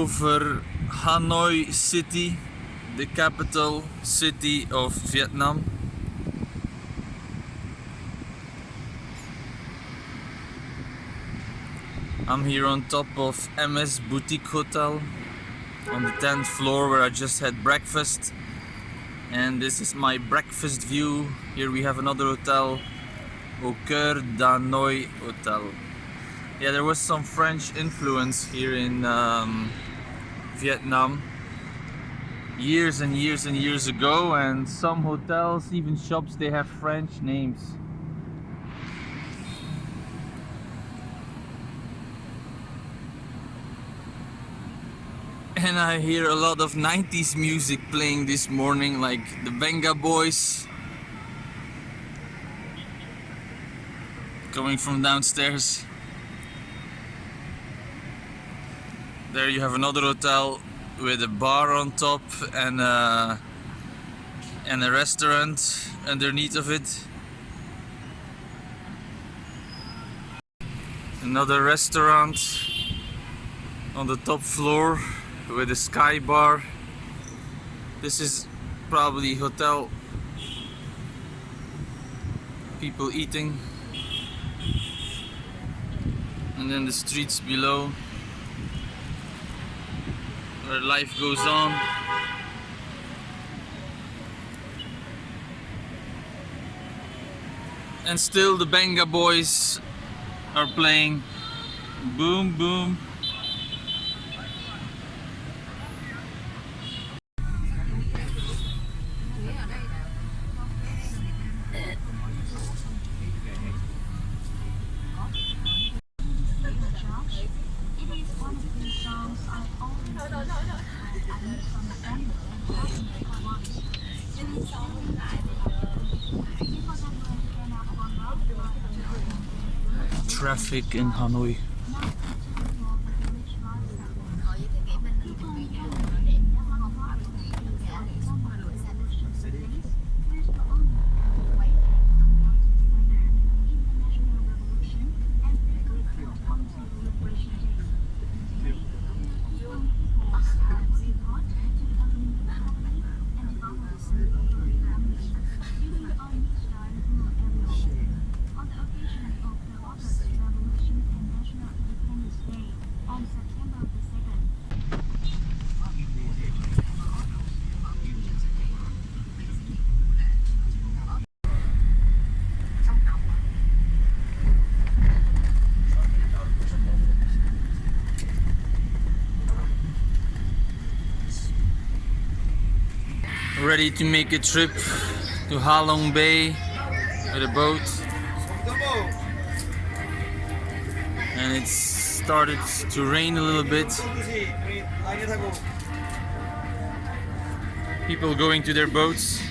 over Hanoi city, the capital city of Vietnam. I'm here on top of MS Boutique Hotel on the 10th floor where I just had breakfast, and this is my breakfast view. Here we have another hotel, Au Cœur d'Hanoi Hotel. Yeah, there was some French influence here in Vietnam years and years and years ago, and some hotels, even shops, they have French names. And I hear a lot of 90s music playing this morning, like the Venga Boys coming from downstairs. There you have another hotel with a bar on top and a restaurant underneath of it. Another restaurant on the top floor with a sky bar. This is probably hotel people eating. And then the streets below where life goes on. And still the Benga boys are playing. Boom boom. Traffic in Hanoi. Ready to make a trip to Halong Bay with a boat, and it started to rain a little bit. People going to their boats.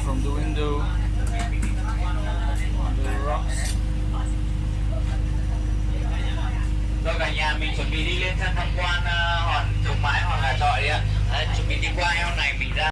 from the window on the rocks. Rồi cả nhà mình chuẩn bị đi lên tham quan hòn Trùng Mãi hoặc là Trọi đi ạ. Chuẩn bị đi qua heo này mình ra.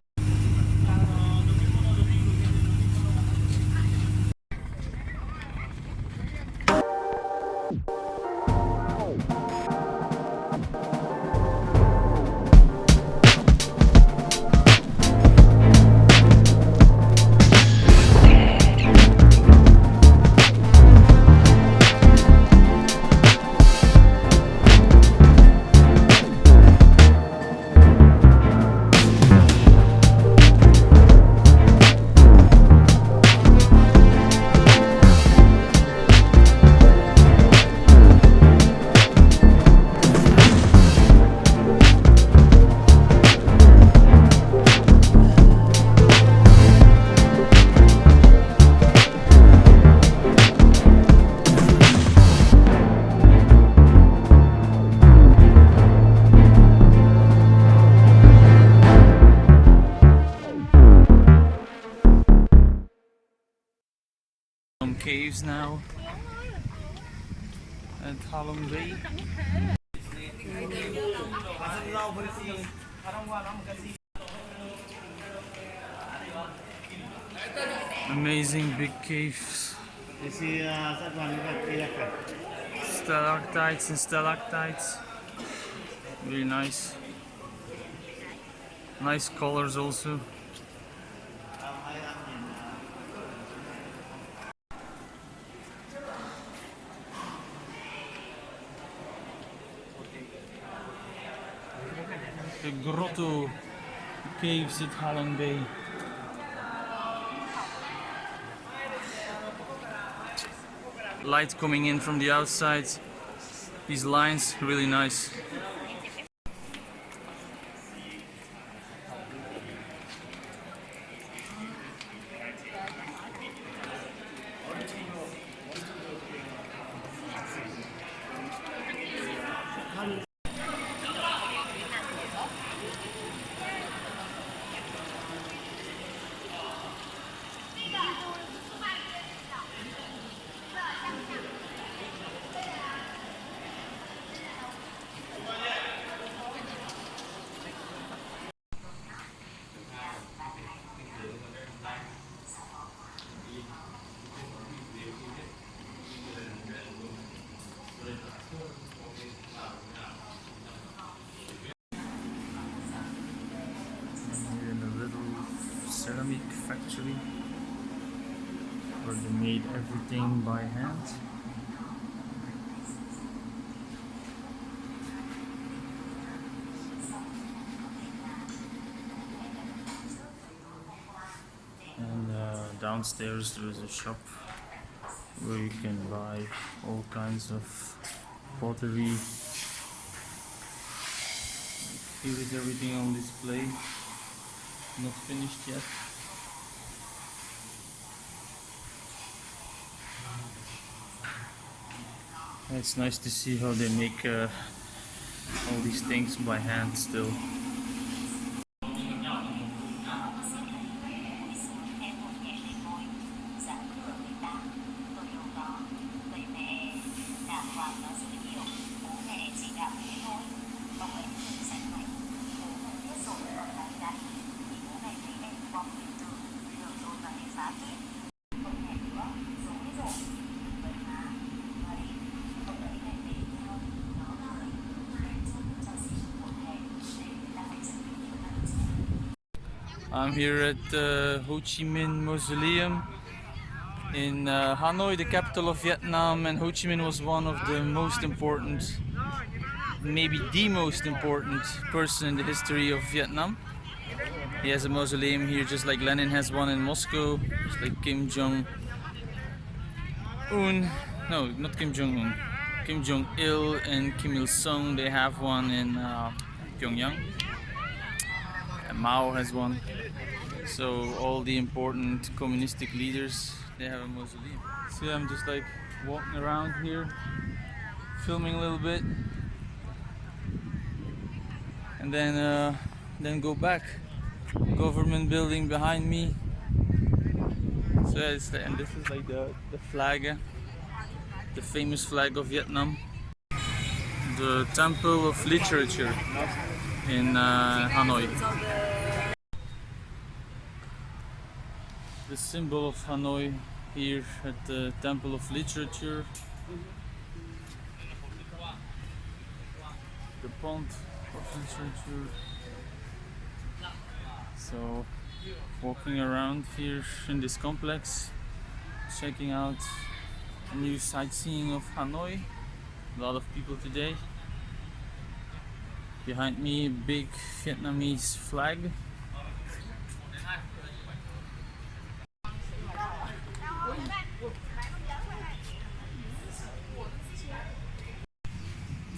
Some caves now at Halong Bay. Amazing big caves. Stalactites and stalactites. Really nice. Nice colors also. The grotto caves at Halong Bay. Light coming in from the outside. These lines, really nice. Ceramic factory where they made everything by hand. And downstairs there is a shop where you can buy all kinds of pottery. Here is everything on display. Not finished yet. It's nice to see how they make all these things by hand still. I'm here at the Ho Chi Minh Mausoleum in Hanoi, the capital of Vietnam, and Ho Chi Minh was one of the most important, maybe the most important person in the history of Vietnam. He has a mausoleum here just like Lenin has one in Moscow, just like Kim Jong-un, no, not Kim Jong-un, Kim Jong-il and Kim Il-sung, they have one in Pyongyang, and Mao has one. So all the important communistic leaders, they have a mausoleum. See, I'm just like walking around here, filming a little bit, and then go back. Government building behind me, So and this is like the flag, the famous flag of Vietnam. The Temple of Literature in Hanoi. The symbol of Hanoi here at the Temple of Literature. The pond of literature. So walking around here in this complex, checking out a new sightseeing of Hanoi. A lot of people today. Behind me, big Vietnamese flag.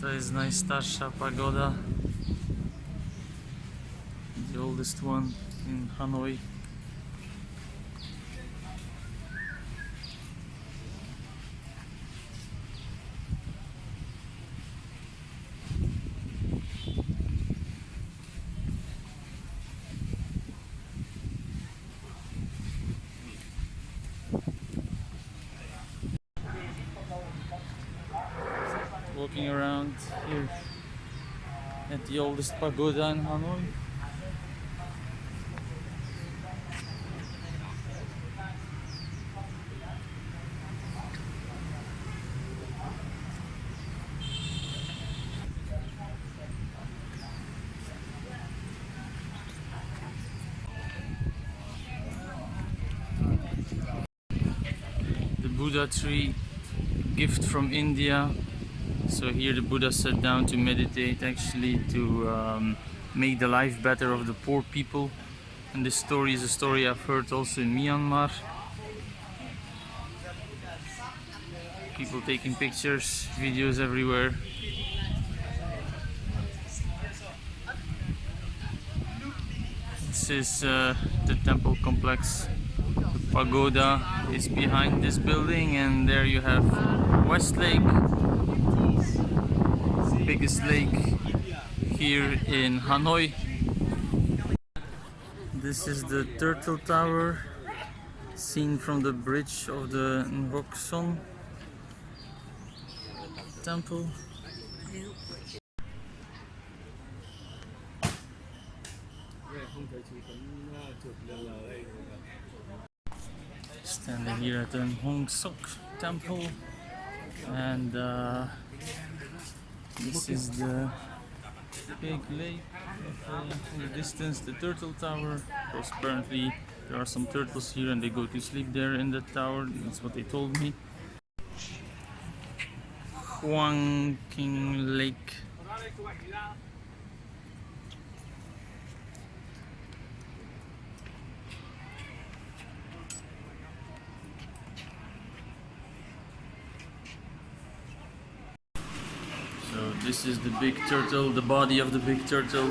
To jest najstarsza pagoda, the oldest one in Hanoi. Walking around here at the oldest pagoda in Hanoi. The Buddha tree, gift from India. So here the Buddha sat down to meditate, actually to make the life better of the poor people. And this story is a story I've heard also in Myanmar. People taking pictures, videos everywhere. This is the temple complex. The pagoda is behind this building, and there you have West Lake, biggest lake here in Hanoi. This is the Turtle Tower, seen from the bridge of the Ngoc Son Temple. Standing here at the Hoan Kiem Temple, and this is the big lake in the distance, the Turtle Tower, because apparently there are some turtles here and they go to sleep there in the tower. That's what they told me. Hoan Kiem Lake. So this is the big turtle, the body of the big turtle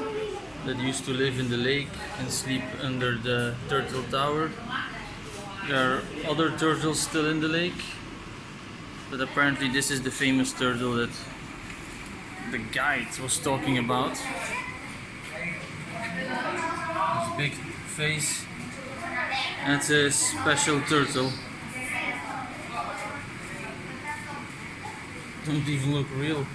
that used to live in the lake and sleep under the turtle tower. There are other turtles still in the lake, but apparently this is the famous turtle that the guide was talking about. His big face. That's a special turtle. Don't even look real.